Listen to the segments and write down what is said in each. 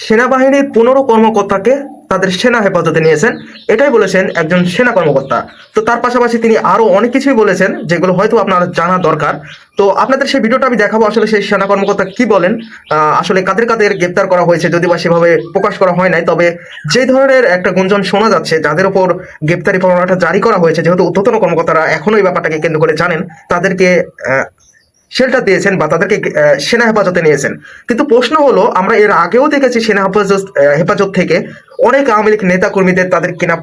সেনাবাহিনীর 15 কর্মকর্তাকে তাদের সেনা হেফাজতে নিয়েছেন, এটাই বলেছেন একজন সেনা কর্মকর্তা। তো তার পাশাপাশি তিনি আরো অনেক কিছুই বলেছেন যেগুলো হয়তো আপনার জানা দরকার। তো আপনাদের সেই ভিডিওটা আমি দেখাবো, আসলে সেই সেনা কর্মকর্তা কি বলেন, আসলে কাদের কাদের গ্রেপ্তার করা হয়েছে, যদি বা সেভাবে প্রকাশ করা হয় নাই। তবে যে ধরনের একটা গুঞ্জন শোনা যাচ্ছে, যাদের উপর গ্রেপ্তারি পরোয়ানাটা জারি করা হয়েছে, যেহেতু ঊর্ধ্বতন কর্মকর্তারা এখনো এই ব্যাপারটাকে কেন্দ্র করে জানেন, তাদেরকে শেল্টার দিয়েছেন বা তাদেরকে সেনা হেফাজতে নিয়েছেন। কিন্তু প্রশ্ন হলো, আমরা এর আগেও দেখেছি সেনা হেফাজত থেকে অনেক আওয়ামী লীগ নেতা কর্মীদের তাদের কিনা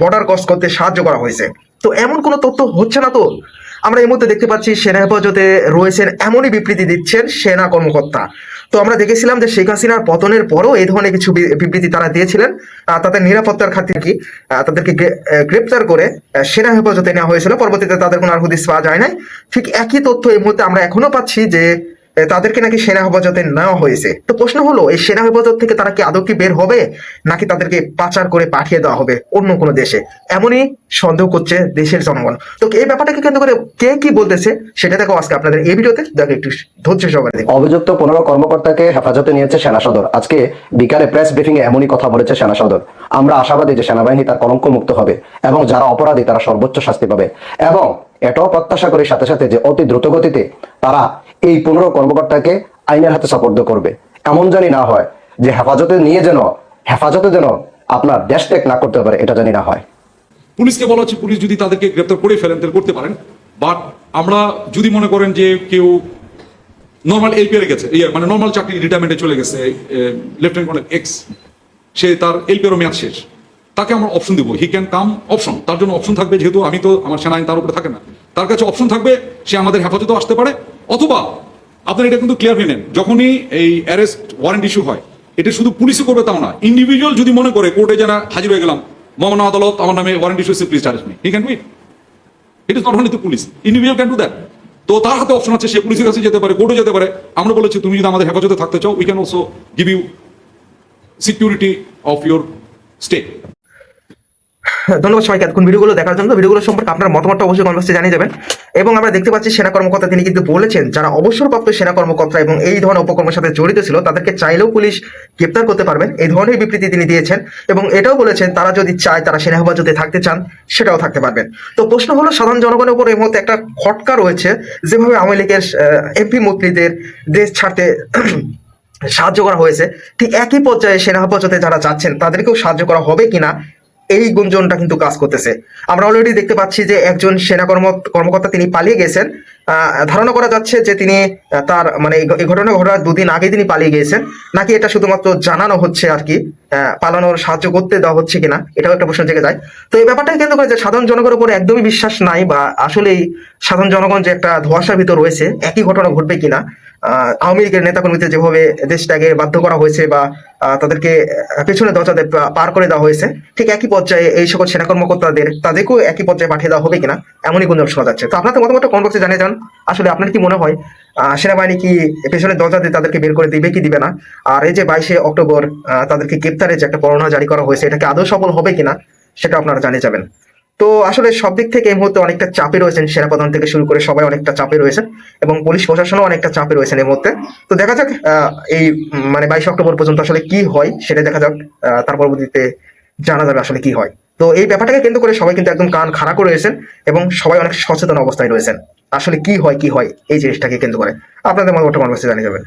বর্ডার ক্রস করতে সাহায্য করা হয়েছে। তো এমন কোনো তথ্য হচ্ছে না তো। আমরা এই মুহূর্তে দেখতে পাচ্ছি সেনা হেফাজতে রয়েছেন, এমনই বিবৃতি দিচ্ছেন সেনা কর্মকর্তা। তো আমরা দেখেছিলাম যে শেখ হাসিনার পতনের পরও এই ধরনের কিছু বিবৃতি তারা দিয়েছিলেন। তাদের নিরাপত্তার খাতিরে কি তাদেরকে গ্রেপ্তার করে সেনা হেফাজতে নেওয়া হয়েছিল, পরবর্তীতে তাদের কোনো আর হদিস পাওয়া যায় নাই। ঠিক একই তথ্য এই মুহূর্তে আমরা এখনো পাচ্ছি যে তাদেরকে নাকি সেনা হেফাজতে নেওয়া হয়েছে। তো প্রশ্ন হলো, এই সেনা হেফাজত থেকে তারা কি আদৌ কি বের হবে, নাকি তাদেরকে পাচার করে পাঠিয়ে দেওয়া হবে অন্য কোনো দেশে? এমনই সন্দেহ করছে দেশের জনগণ। তো এই ব্যাপারটাকে কেন্দ্র করে কে কি বলতেছে সেটা দেখো আজকে আপনাদের এই ভিডিওতে, দেখো একটু ধৈর্য সহকারে দেখো। অভিযুক্ত 15 কর্মকর্তাকে হেফাজতে নিয়েছে সেনা সদর। আজকে বিকালে প্রেস ব্রিফিং এ এমনই কথা বলেছে সেনা সদর। আমরা আশাবাদী যে সেনাবাহিনী তার কলঙ্ক মুক্ত হবে এবং যারা অপরাধী তারা সর্বোচ্চ শাস্তি পাবে, এবং এটাও প্রত্যাশা করি সাথে সাথে যে অতি দ্রুত গতিতে তারা এই 15 কর্মকর্তাকে আইনের হাতে সোপর্দ করবে। এমন জানি না হয় যে হেফাজতে যেন আপনার দেশ ত্যাগ না করতে পারে, এটা জানি না হয়। পুলিশকে বলা হচ্ছে, পুলিশ যদি তাদেরকে গ্রেপ্তার করে ফেলেন তাহলে করতে পারেন। বাট আমরা যদি মনে করেন যে কেউ নর্মাল এলপিআর গেছে, মানে নর্মাল চাকরি রিটায়ারমেন্টে চলে গেছে, লেফটেন্যান্ট কর্নেল এক্স, সে তার এলপিআর মেয়াদ শেষ, তাকে আমরা অপশন দিব, হি ক্যান কাম অপশন। তার জন্য অপশন থাকবে, যেহেতু আমি তো আমার সেনা আইন তার উপরে থাকে না, তার কাছে অপশন থাকবে, সে আমাদের হেফাজতেও আসতে পারে। অথবা আপনার এটা কিন্তু ক্লিয়ার হয়ে নেন, যখনই এই অ্যারেস্ট ওয়ারেন্ট ইস্যু হয়, এটা শুধু পুলিশও করবে তাও না, ইন্ডিভিজুয়াল যদি মনে করে কোর্টে যেন হাজির হয়ে গেলাম, মহামান্য আদালত আমার নামে warrant issue, please charge me, he can do it. It is not only the police, individual can do that. তো তার হাতে অপশন আছে, সে পুলিশের কাছে যেতে পারে, কোর্টে যেতে পারে। আমরা বলেছি, তুমি যদি আমাদের হেফাজতে থাকতে চাও, we can also give you security of your stay. ধন্যবাদ সবাইকে এতক্ষণ ভিডিওগুলো দেখার জন্য। ভিডিওগুলো সম্পর্কে আপনার মতামতটা অবশ্যই কমেন্ট বক্সে জানিয়ে যাবেন। এবং আমরা দেখতে পাচ্ছি সেনা কর্মকর্তা তিনি কিন্তু বলেছেন, যারা অবসরপ্রাপ্ত সেনা কর্মকর্তা এবং এই ধরনের উপকর্মের সাথে জড়িত ছিল, তাদেরকে চাইলেও পুলিশ গ্রেপ্তার করতে পারবেন, এই ধরনের বিবৃতি তিনি দিয়েছেন। এবং এটাও বলেছেন, তারা যদি চায়, তারা সেনা হেফাজতে থাকতে চান, সেটাও থাকতে পারবেন। তো প্রশ্ন হলো, সাধারণ জনগণের উপর এই মুহূর্তে একটা খটকা রয়েছে, যেভাবে আওয়ামী লীগের এমপি মন্ত্রীদের দেশ ছাড়তে সাহায্য করা হয়েছে, ঠিক একই পর্যায়ে সেনা হেফাজতে যারা যাচ্ছেন তাদেরকেও সাহায্য করা হবে কিনা, এই গুঞ্জনটা কিন্তু কাজ করতেছে। আমরা অলরেডি দেখতে পাচ্ছি যে একজন সেনা কর্মকর্তা তিনি পালিয়ে গেছেন। ধারণা করা যাচ্ছে যে তিনি তার মানে এই ঘটনা ঘটার 2 দিন আগে তিনি পালিয়ে গিয়েছেন, নাকি এটা শুধুমাত্র জানানো হচ্ছে আর কি, পালানোর সাহায্য করতে দেওয়া হচ্ছে কিনা, এটাও একটা প্রশ্ন জেগে যায়। তো এই ব্যাপারটাকে কেন্দ্র করে যে সাধারণ জনগণের উপর একদমই বিশ্বাস নাই, বা আসলেই সাধারণ জনগণ যে একটা ধোঁয়াশার ভিতর রয়েছে, একই ঘটনা ঘটবে কিনা, আওয়ামী লীগের নেতাকর্মীদের যেভাবে দেশ ত্যাগে বাধ্য করা হয়েছে বা তাদেরকে পেছনে দরজাতে পার করে দেওয়া হয়েছে, ঠিক একই পর্যায়ে এই সকল সেনা তাদেরকেও একই পর্যায়ে পাঠিয়ে দেওয়া হবে কিনা, এমনই গুঞ্জন শোনা যাচ্ছে। তো আপনাদের মতামত কমেন্ট বক্সে জানিয়ে যান। আসলে আপনার কি মনে হয়, সেনাবাহিনী কি পেছনে দরজা দিয়ে তাদেরকে বের করে দিবে কি দিবে না? আর এই যে 22শে অক্টোবর তাদেরকে গ্রেপ্তারের যে একটা পরোয়ানা জারি করা হয়েছে, এটাকে আদৌ সফল হবে কিনা, সেটা আপনারা জানিয়ে যাবেন। তো আসলে সব দিক থেকে এই মুহূর্তে অনেকটা চাপে রয়েছেন, সেনাপ্রধান থেকে শুরু করে সবাই অনেকটা চাপে রয়েছেন, এবং পুলিশ প্রশাসনও অনেকটা চাপে রয়েছেন এই মুহূর্তে। তো দেখা যাক এই মানে 22 অক্টোবর পর্যন্ত আসলে কি হয়, সেটা দেখা যাক। তার পরবর্তীতে জানা যাবে আসলে কি হয়। তো এই ব্যাপারটাকে কেন্দ্র করে সবাই কিন্তু একদম কান খাড়া করে রয়েছেন, এবং সবাই অনেক সচেতন অবস্থায় রয়েছেন। আসলে কি হয় এই জিনিসটাকে কেন্দ্র করে আপনাদের মতামত জানিয়ে যাবেন।